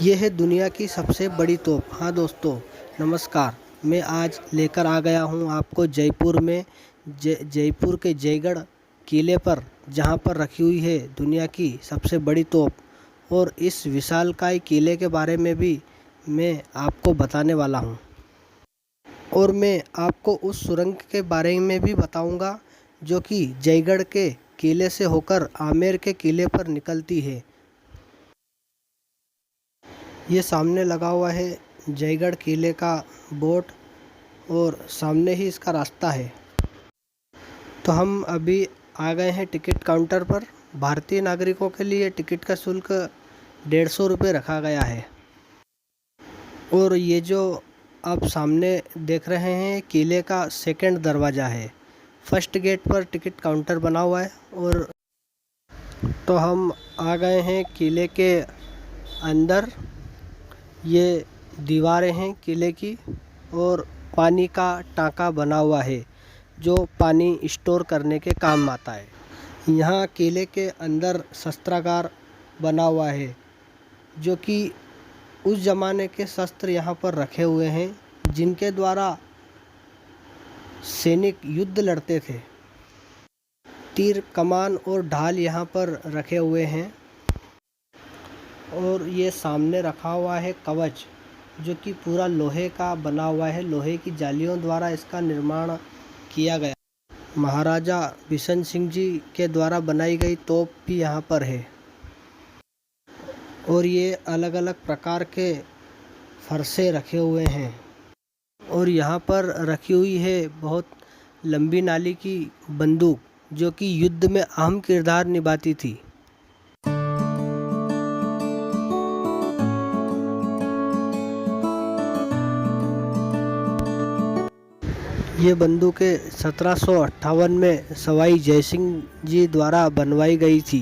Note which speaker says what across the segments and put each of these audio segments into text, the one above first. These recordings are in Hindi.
Speaker 1: ये है दुनिया की सबसे बड़ी तोप। हाँ दोस्तों, नमस्कार। मैं आज लेकर आ गया हूँ आपको जयपुर में जयपुर के जयगढ़ किले पर, जहाँ पर रखी हुई है दुनिया की सबसे बड़ी तोप। और इस विशालकाय किले के बारे में भी मैं आपको बताने वाला हूँ। और मैं आपको उस सुरंग के बारे में भी बताऊँगा जो कि जयगढ़ के किले से होकर आमेर के किले पर निकलती है। ये सामने लगा हुआ है जयगढ़ किले का बोर्ड और सामने ही इसका रास्ता है। तो हम अभी आ गए हैं टिकट काउंटर पर। भारतीय नागरिकों के लिए टिकट का शुल्क 150 रुपये रखा गया है। और ये जो आप सामने देख रहे हैं किले का सेकंड दरवाज़ा है। फर्स्ट गेट पर टिकट काउंटर बना हुआ है। और तो हम आ गए हैं किले के अंदर। ये दीवारें हैं किले की और पानी का टांका बना हुआ है जो पानी स्टोर करने के काम आता है। यहाँ किले के अंदर शस्त्रागार बना हुआ है जो कि उस ज़माने के शस्त्र यहाँ पर रखे हुए हैं जिनके द्वारा सैनिक युद्ध लड़ते थे। तीर, कमान और ढाल यहाँ पर रखे हुए हैं। और ये सामने रखा हुआ है कवच जो कि पूरा लोहे का बना हुआ है। लोहे की जालियों द्वारा इसका निर्माण किया गया। महाराजा बिशन सिंह जी के द्वारा बनाई गई तोप भी यहाँ पर है। और ये अलग अलग प्रकार के फरसे रखे हुए हैं। और यहाँ पर रखी हुई है बहुत लंबी नाली की बंदूक जो कि युद्ध में अहम किरदार निभाती थी। ये बंदूकें 1758 में सवाई जयसिंह जी द्वारा बनवाई गई थी।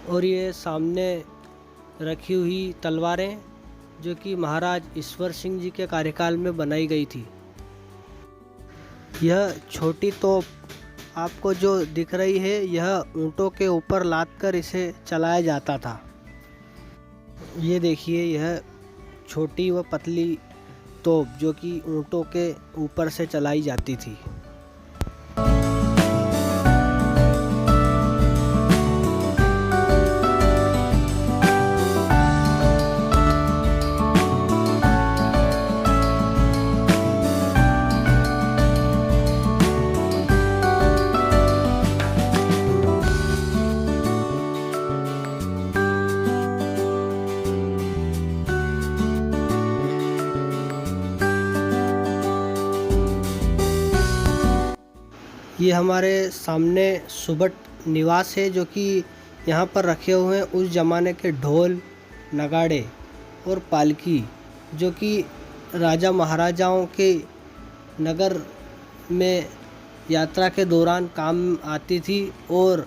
Speaker 1: और ये सामने रखी हुई तलवारें जो कि महाराज ईश्वर सिंह जी के कार्यकाल में बनाई गई थी। यह छोटी तोप आपको जो दिख रही है, यह ऊँटों के ऊपर लादकर इसे चलाया जाता था। ये देखिए, यह छोटी व पतली तोप जो कि ऊँटों के ऊपर से चलाई जाती थी। ये हमारे सामने सुबट निवास है जो कि यहाँ पर रखे हुए हैं उस ज़माने के ढोल, नगाड़े और पालकी जो कि राजा महाराजाओं के नगर में यात्रा के दौरान काम आती थी। और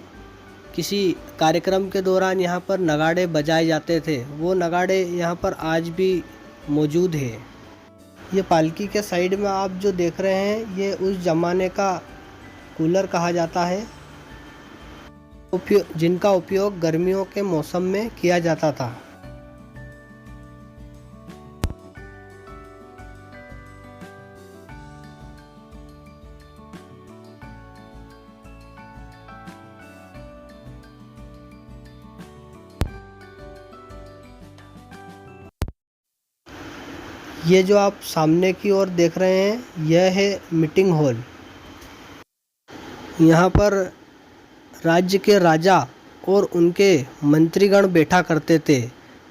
Speaker 1: किसी कार्यक्रम के दौरान यहाँ पर नगाड़े बजाए जाते थे। वो नगाड़े यहाँ पर आज भी मौजूद है। ये पालकी के साइड में आप जो देख रहे हैं, ये उस ज़माने का कूलर कहा जाता है जिनका उपयोग गर्मियों के मौसम में किया जाता था। ये जो आप सामने की ओर देख रहे हैं, यह है मीटिंग हॉल। यहाँ पर राज्य के राजा और उनके मंत्रीगण बैठा करते थे,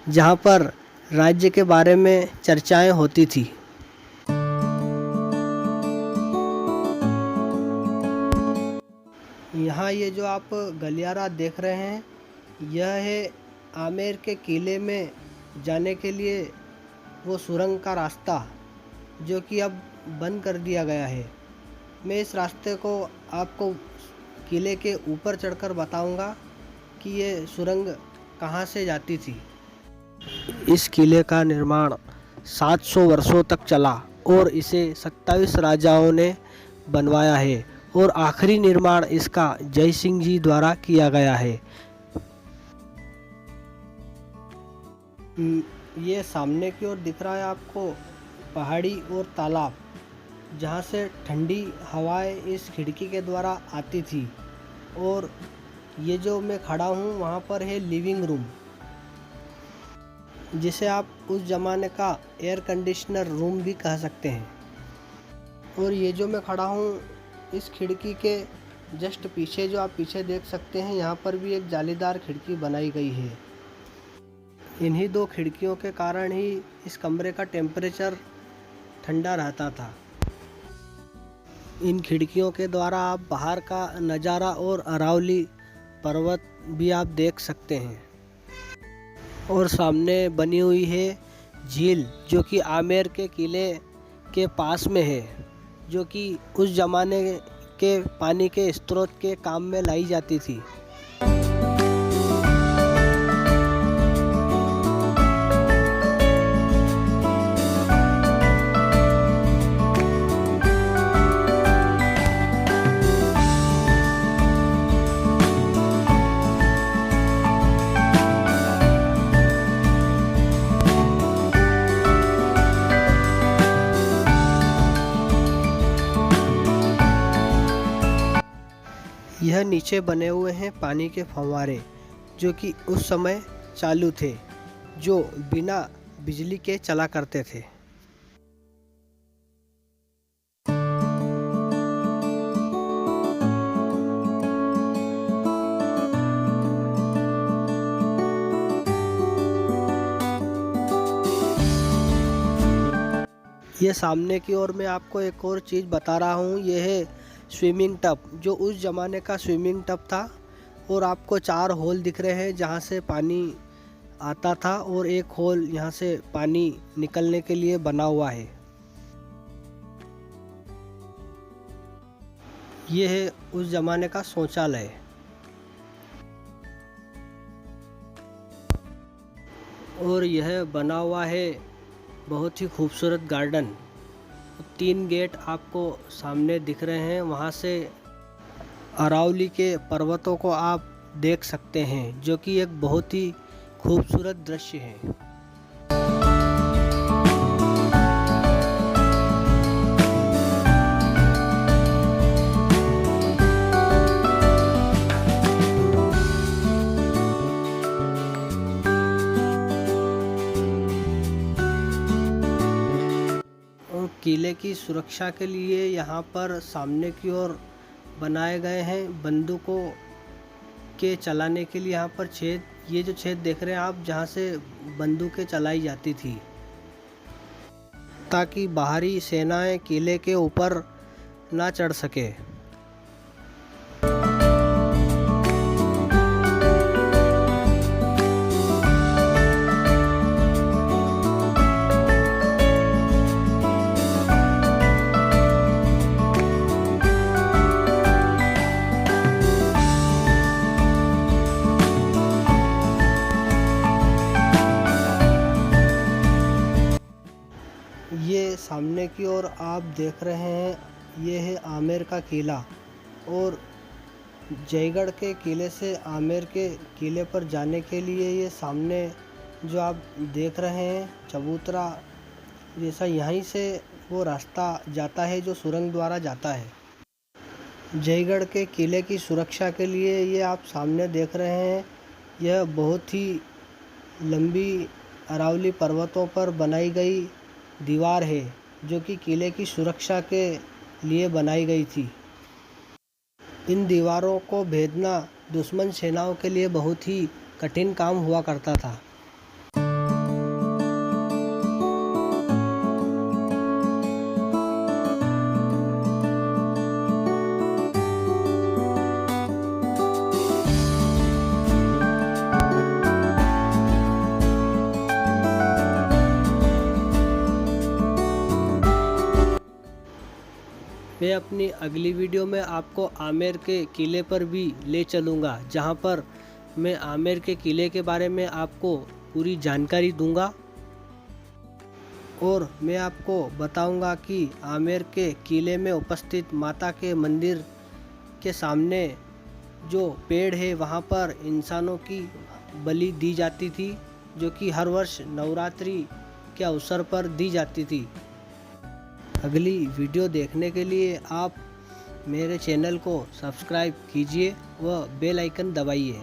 Speaker 1: जहाँ पर राज्य के बारे में चर्चाएं होती थी। यहाँ ये जो आप गलियारा देख रहे हैं, यह है आमेर के किले में जाने के लिए वो सुरंग का रास्ता जो कि अब बंद कर दिया गया है। मैं इस रास्ते को आपको किले के ऊपर चढ़कर बताऊंगा कि ये सुरंग कहाँ से जाती थी। इस किले का निर्माण 700 वर्षों तक चला और इसे 27 राजाओं ने बनवाया है। और आखिरी निर्माण इसका जय सिंह जी द्वारा किया गया है। ये सामने की ओर दिख रहा है आपको पहाड़ी और तालाब, जहाँ से ठंडी हवाएं इस खिड़की के द्वारा आती थी। और ये जो मैं खड़ा हूँ वहाँ पर है लिविंग रूम, जिसे आप उस ज़माने का एयर कंडीशनर रूम भी कह सकते हैं। और ये जो मैं खड़ा हूँ इस खिड़की के जस्ट पीछे, जो आप पीछे देख सकते हैं, यहाँ पर भी एक जालीदार खिड़की बनाई गई है। इन्हीं दो खिड़कियों के कारण ही इस कमरे का टेम्परेचर ठंडा रहता था। इन खिड़कियों के द्वारा आप बाहर का नज़ारा और अरावली पर्वत भी आप देख सकते हैं। और सामने बनी हुई है झील, जो कि आमेर के किले के पास में है, जो कि उस ज़माने के पानी के स्रोत के काम में लाई जाती थी। यह नीचे बने हुए हैं पानी के फव्वारे, जो कि उस समय चालू थे, जो बिना बिजली के चला करते थे। ये सामने की ओर मैं आपको एक और चीज़ बता रहा हूँ, ये है स्विमिंग टब, जो उस ज़माने का स्विमिंग टब था। और आपको 4 होल दिख रहे हैं जहाँ से पानी आता था, और एक होल यहाँ से पानी निकलने के लिए बना हुआ है। ये है उस ज़माने का शौचालय। और यह बना हुआ है बहुत ही खूबसूरत गार्डन। 3 गेट आपको सामने दिख रहे हैं, वहाँ से अरावली के पर्वतों को आप देख सकते हैं, जो कि एक बहुत ही खूबसूरत दृश्य है। किले की सुरक्षा के लिए यहाँ पर सामने की ओर बनाए गए हैं बंदूकों के चलाने के लिए। यहाँ पर छेद, ये जो छेद देख रहे हैं आप, जहाँ से बंदूकें चलाई जाती थी, ताकि बाहरी सेनाएं किले के ऊपर ना चढ़ सके। ये सामने की ओर आप देख रहे हैं, ये है आमेर का किला। और जयगढ़ के किले से आमेर के किले पर जाने के लिए ये सामने जो आप देख रहे हैं चबूतरा जैसा, यहीं से वो रास्ता जाता है जो सुरंग द्वारा जाता है। जयगढ़ के किले की सुरक्षा के लिए ये आप सामने देख रहे हैं, यह बहुत ही लंबी अरावली पर्वतों पर बनाई गई दीवार है, जो कि किले की सुरक्षा के लिए बनाई गई थी। इन दीवारों को भेदना दुश्मन सेनाओं के लिए बहुत ही कठिन काम हुआ करता था। मैं अपनी अगली वीडियो में आपको आमेर के किले पर भी ले चलूँगा, जहाँ पर मैं आमेर के किले के बारे में आपको पूरी जानकारी दूंगा। और मैं आपको बताऊंगा कि आमेर के किले में उपस्थित माता के मंदिर के सामने जो पेड़ है वहाँ पर इंसानों की बलि दी जाती थी, जो कि हर वर्ष नवरात्रि के अवसर पर दी जाती थी। अगली वीडियो देखने के लिए आप मेरे चैनल को सब्सक्राइब कीजिए व बेल आइकन दबाइए।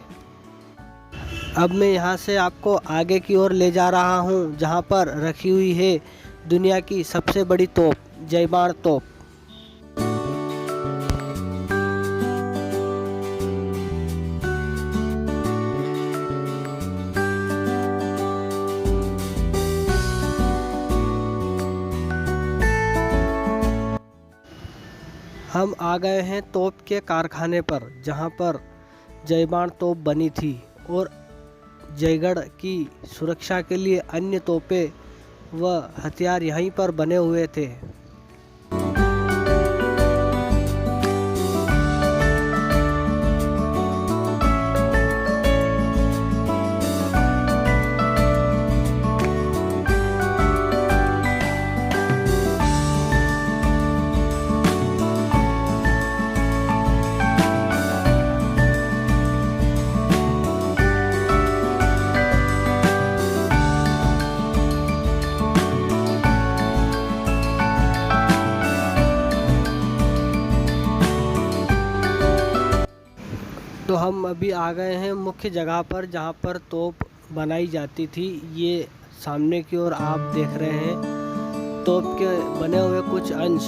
Speaker 1: अब मैं यहाँ से आपको आगे की ओर ले जा रहा हूँ, जहाँ पर रखी हुई है दुनिया की सबसे बड़ी तोप, जय बाण तोप। हम आ गए हैं तोप के कारखाने पर, जहाँ पर जय बाण तोप बनी थी और जयगढ़ की सुरक्षा के लिए अन्य तोपें व हथियार यहीं पर बने हुए थे। तो हम अभी आ गए हैं मुख्य जगह पर, जहाँ पर तोप बनाई जाती थी। ये सामने की ओर आप देख रहे हैं तोप के बने हुए कुछ अंश।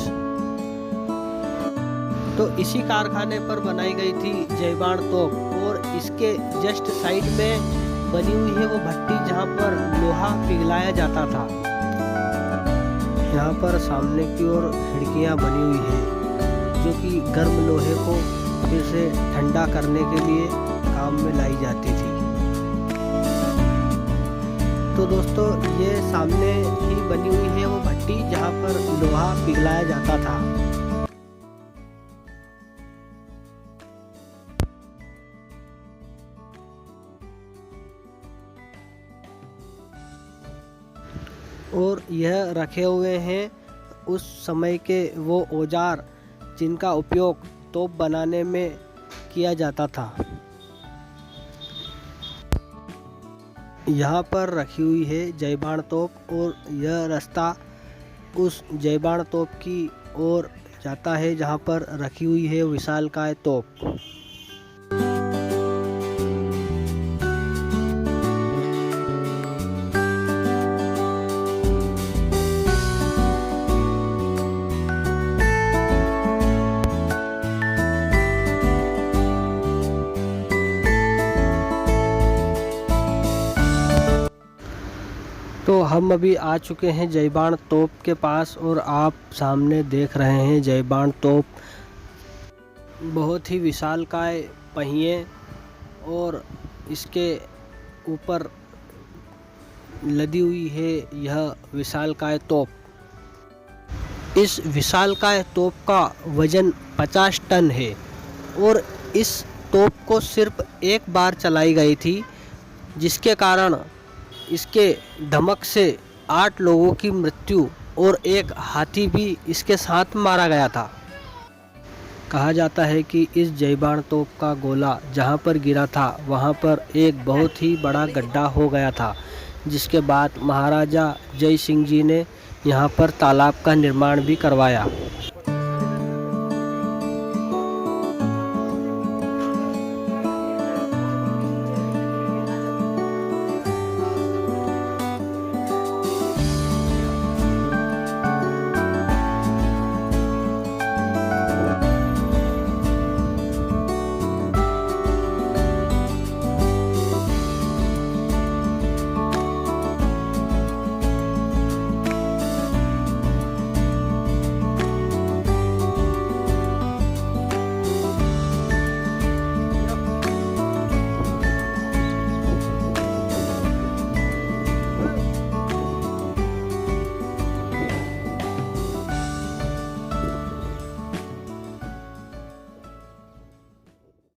Speaker 1: तो इसी कारखाने पर बनाई गई थी जय बाण तोप, और इसके जस्ट साइड में बनी हुई है वो भट्टी जहाँ पर लोहा पिघलाया जाता था। यहाँ पर सामने की ओर खिड़कियाँ बनी हुई है, जो कि गर्म लोहे को फिर से ठंडा करने के लिए काम में लाई जाती थी। तो दोस्तों, ये सामने ही बनी हुई है वो भट्टी जहाँ पर लोहा पिघलाया जाता था। और यह रखे हुए हैं उस समय के वो औजार जिनका उपयोग तोप बनाने में किया जाता था। यहाँ पर रखी हुई है जय बाण तोप, और यह रास्ता उस जय बाण तोप की ओर जाता है जहाँ पर रखी हुई है विशालकाय तोप। तो हम अभी आ चुके हैं जय बाण तोप के पास, और आप सामने देख रहे हैं जय बाण तोप। बहुत ही विशालकाय पहिए और इसके ऊपर लदी हुई है यह विशालकाय तोप। इस विशालकाय तोप का वजन 50 टन है, और इस तोप को सिर्फ एक बार चलाई गई थी, जिसके कारण इसके धमक से 8 लोगों की मृत्यु और एक हाथी भी इसके साथ मारा गया था। कहा जाता है कि इस जय बाण तोप का गोला जहां पर गिरा था, वहां पर एक बहुत ही बड़ा गड्ढा हो गया था, जिसके बाद महाराजा जय सिंह जी ने यहां पर तालाब का निर्माण भी करवाया।